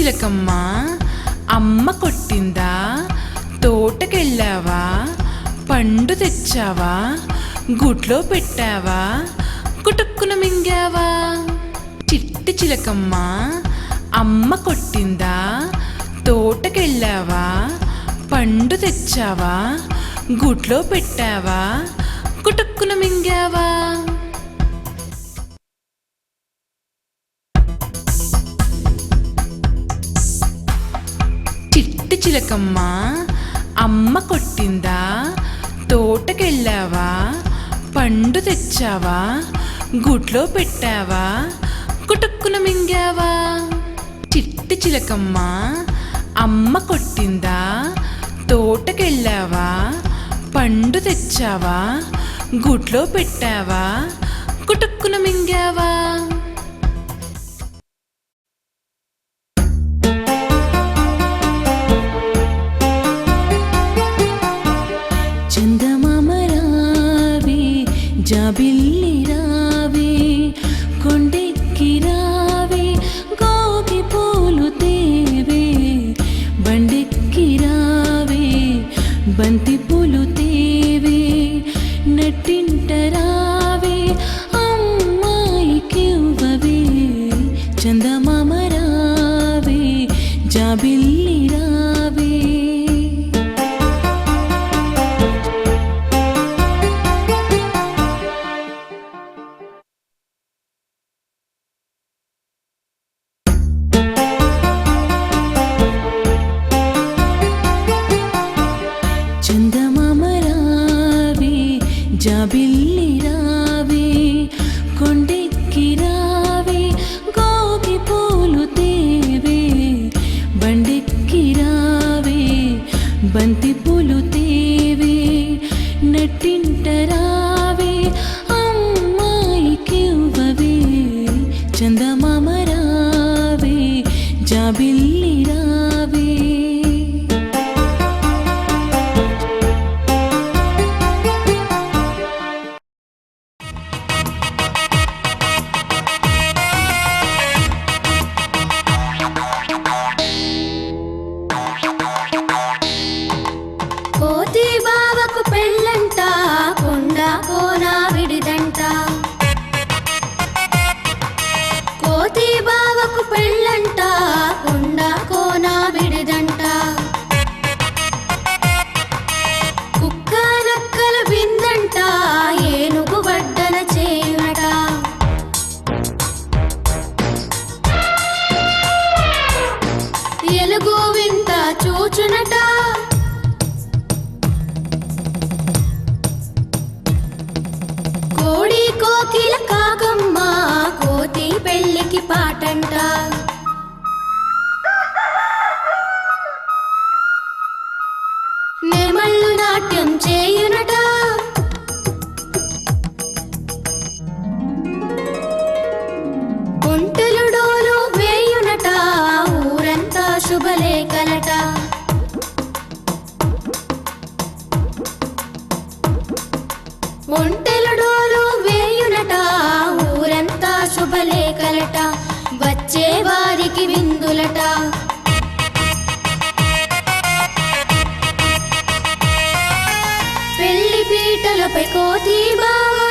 చిలకమ్మ అమ్మ కొట్టిందా, తోటకెళ్ళావా, పండు తెచ్చావా, గుట్లో పెట్టావా, కుటుక్కున మింగావా. చిట్టి చిలకమ్మ అమ్మ కొట్టిందా, తోటకెళ్ళావా, పండు తెచ్చావా, గుట్లో పెట్టావా, కుటుక్కున మింగావా. చిట్టి చిలకమ్మ అమ్మ కొట్టిందా, తోటకెళ్ళావా, పండు తెచ్చావా, గుట్లో పెట్టావా, కుటుక్కున మింగావా. చిట్టి చిలకమ్మ అమ్మ కొట్టిందా, తోటకెళ్ళావా, పండు తెచ్చావా, గుట్లో పెట్టావా, కుటుక్కున మింగావా. చందమామ రావే, జాబిల్లి రావే, కొండెక్కి రావే, గోగి పూలు తేవే, బండెక్కి రావే, బంతి పూలు తేవే, నట్టింట రావే, అమ్మాయికివ్వవే. చందమామ రావే, జాబిల్లి రావే. చందమామ రావే, జాబిల్లి రావే, కొండెక్కి రావే, గోగి పూలు తేవే, బండెక్కి రావే, బంతి పూలు తేవే, నట్టింట రావే, అమ్మాయికివ్వవే. చందమామ రావే, జాబిల్లి రావే. కోతి బావకు పెళ్ళంట, కొండ కోన విడిదంట. కోతి బావకు పెళ్ళంట, కొండ కోన విడిదంట. కుక్క నక్కల విందంట, ఏనుగు వడ్డన చేయునట. ఎలుగు వింత చూచునట. కోడి కోకిల కాకమ్మ, కోతి పెళ్ళికి పాటంట. నెమళ్ళు నాట్యం చేయునట. ఒంటెలు డోలు వేయునట, ఊరంతా శుభలేఖలట. ఒంటెలు డోలు వేయునట, ఊరంతా శుభలేఖలట. వచ్చే వారికి విందులట. పెళ్లి పీటలపై కోతి బావా,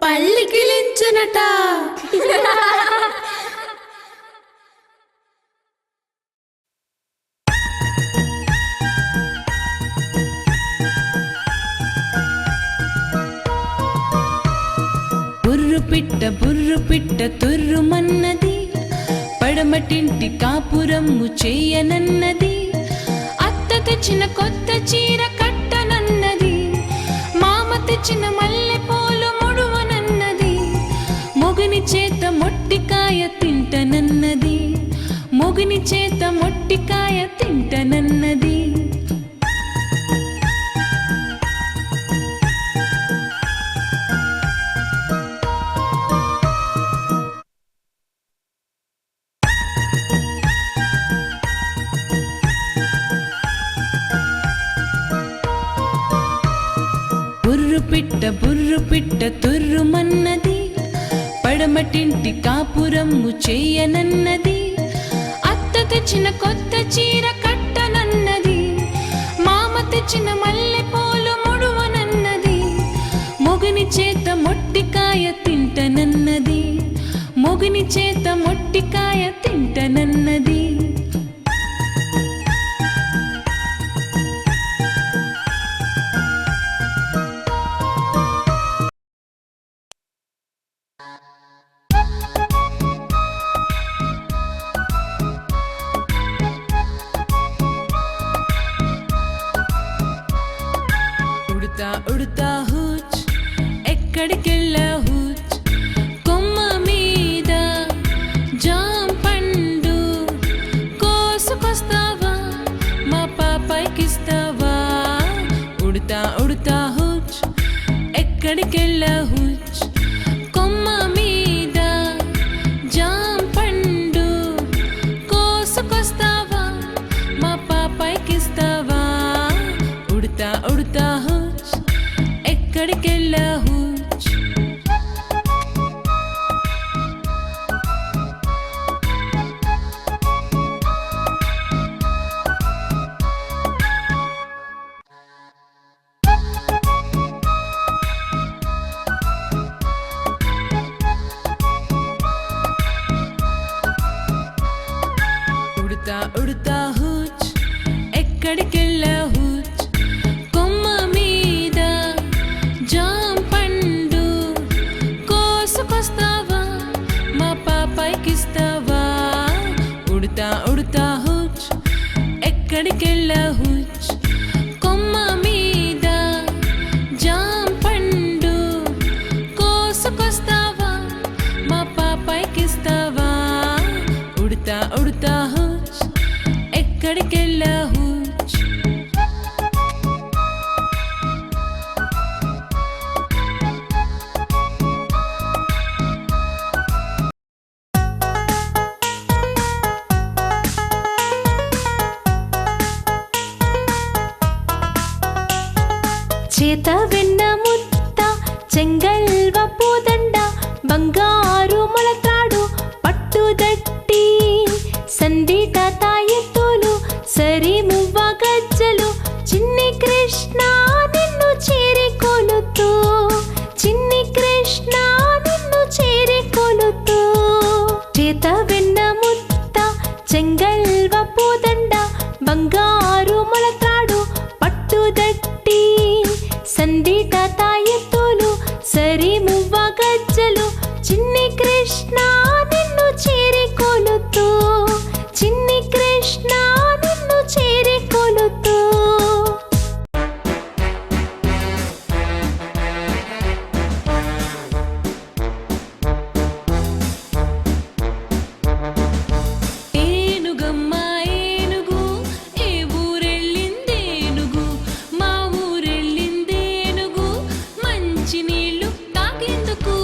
పల్లికిలించునట. బుర్రు పిట్ట తుర్రుమన్నది, పడమటింటి కాపురమ్ము చేయనన్నది. అత్త తెచ్చిన కొత్త చీర కట్టనన్నది, మామ తెచ్చిన మల్లె పూలు ముడువనన్నది. మొగుని చేత మొట్టికాయ తింటనన్నది, మొగుని చేత మొట్టికాయ తింటనన్నది. బుర్రు పిట్ట తుర్రుమన్నది, పడమటింటి కాపురమ్ము చేయనన్నది. అత్త తెచ్చిన కొత్త చీర కట్టనన్నది. మామ తెచ్చిన మల్లె పూలు ముడువనన్నది. మొగుని చేత మొట్టికాయ తింటనన్నది. మొగుని చేత మొట్టికాయ తింటనన్నది. ఉడుతా ఉడుతా హూచ్ ఎక్కడికెళ్ళా హూచ్. కొమ్మ మీద జాం పండు కోసుకొస్తావా, మా పాపాయికిస్తావా. ఉడుతా ఉడుతా హూచ్ ఎక్కడికెళ్ళా హూచ్. కొమ్మ మీద జాం పండు కోసుకొస్తావా, మా పాపాయికిస్తావా. ఉడుతా ఉడుతా హూచ్ ఎక్కడికెళ్ళా హూచ్. ఉడుతా ఉడుతా which ఎక్కడికెళ్ళా which. కొమ్మ మీద జాం పండు కోసుకొస్తావా, మా పాపాయికిస్తావా. ఉడుతా ఉడుతా హూచ్ ఎక్కడికెళ్ళా హూచ్. కొమ్మ మీద జాం పండు కోసుకొస్తావా, మా పాపాయికిస్తావా. ఉడుతా ఉడుతా హూచ్ ఎక్కడికెళ్ళా హూచ్. చేత వెన్న ముత్త చెంగల్వ పూదండ బంగారు మొలతాడు పట్టుదట్టి సందీట తాయెత్తులు సరి మువ్వ గజ్జలు చిన్ని కృష్ణ నిన్ను చేరి కొలుతూ. చిన్ని కృష్ణ నిన్ను చేరి కొలుతూ. చేత వెన్న ముత్త చెంగల్వ పూదండ బంగారు మొలతాడు పట్టుదట్టి సందీట తాయెత్తులు సరి మువ్వ గజ్జలు చిన్ని కృష్ణ నిన్ను చేరి కొలుతూ. చిన్ని కృష్ణ నిన్ను చేరి కొలుతూ. ఏనుగమ్మ ఏనుగు ఏ ఊరెళ్ళిందేనుగు, మా ఊరెళ్ళిందేనుగు మంచి నీళ్ళు తాగేందుకు.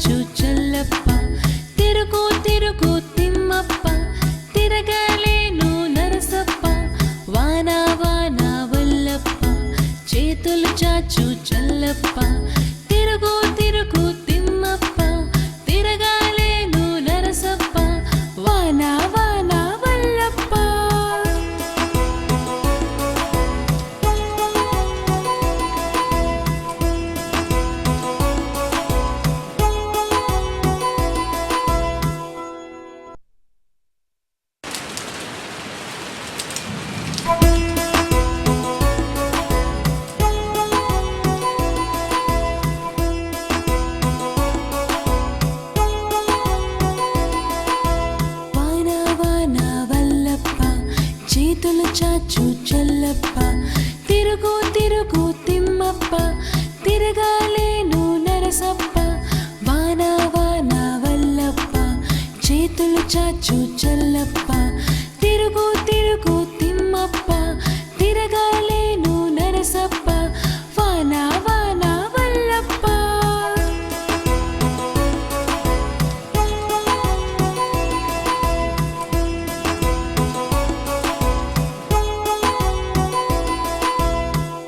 చాచు చల్లప్ప తిరుగు తిరుగు తిమ్మప్ప తిరగలేను నరసప్ప వాన వాన వల్లప్ప చేతులు చాచు చల్లప్ప తిరుగు తిరుగు తిమ్మప్ప తిరగలేను నరసప్ప వాన వాన వల్లప్ప వాన వాన వల్లప్ప చేతులు చాచు చల్లప్ప తిరుగు తిరుగు తిమ్మప్ప తిరగలేను నరసప్ప వాన వాన వల్లప్ప చేతులు చాచు చల్లప్ప తిరుగు తిరుగు తిమ్మప్ప తిరగలేను నరసప్ప వాన వాన వల్లప్ప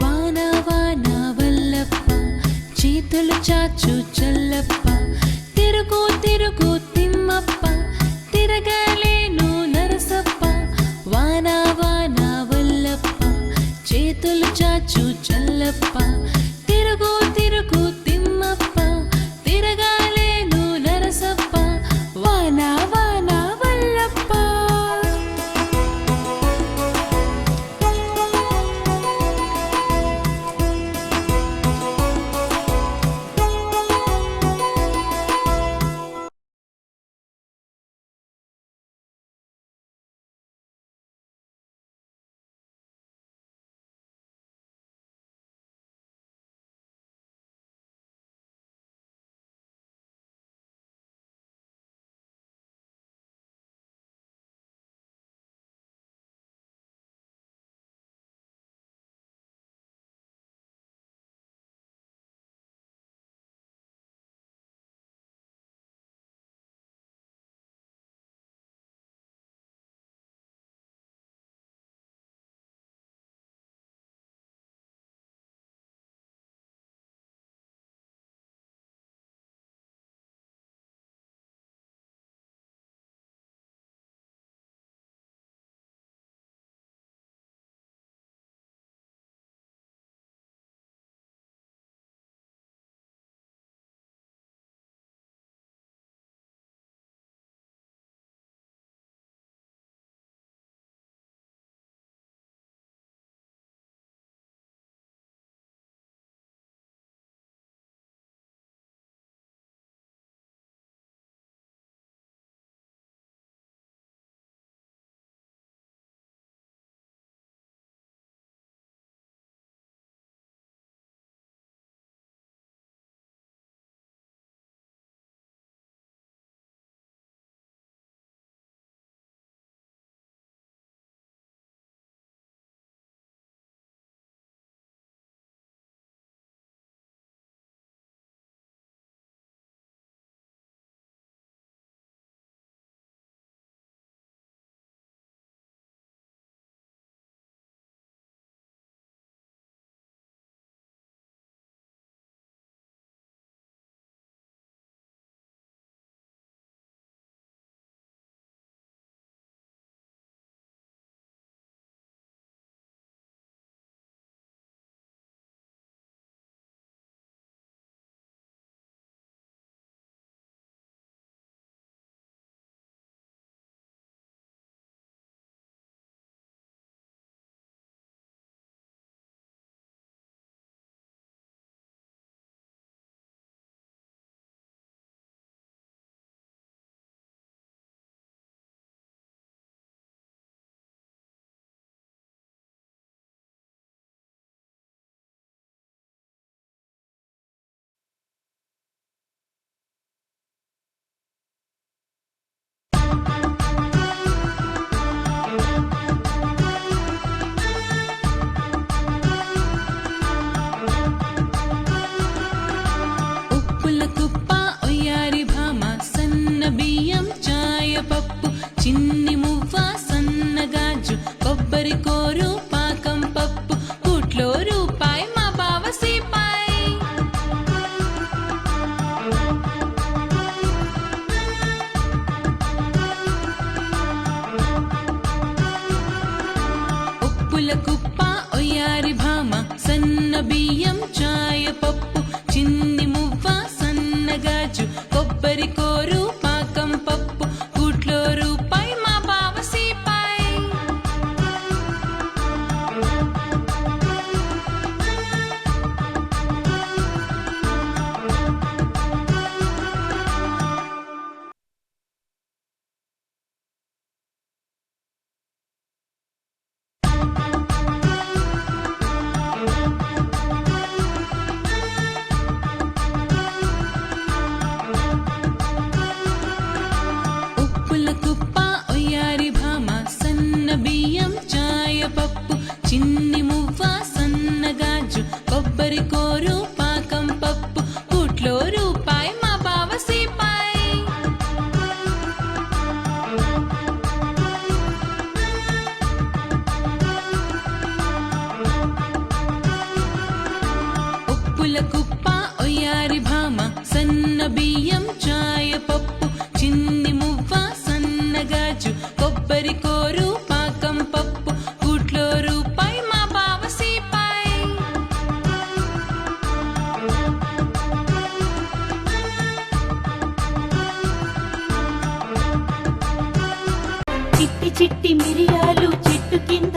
వాన వాన వల్లప్ప చేతులు చాచు చల్లప్ప తిరుగు తిరుగు తిమ్మప్ప తిరగలేను నరసప్ప వాన వాన వల్లప్ప చేతులు చాచు చల్లప్ప అప్పుల కుప్ప ఒయ్యారి భామ సన్న బియ్యం చాయ పప్పు చిన్ని మువ్వ సన్నగాజు కొబ్బరి కోరు పాకం పప్పు కూట్లో రూపాయి మా బావ సీపాయి చిట్టి చిట్టి మిరియాలు చెట్టు కింద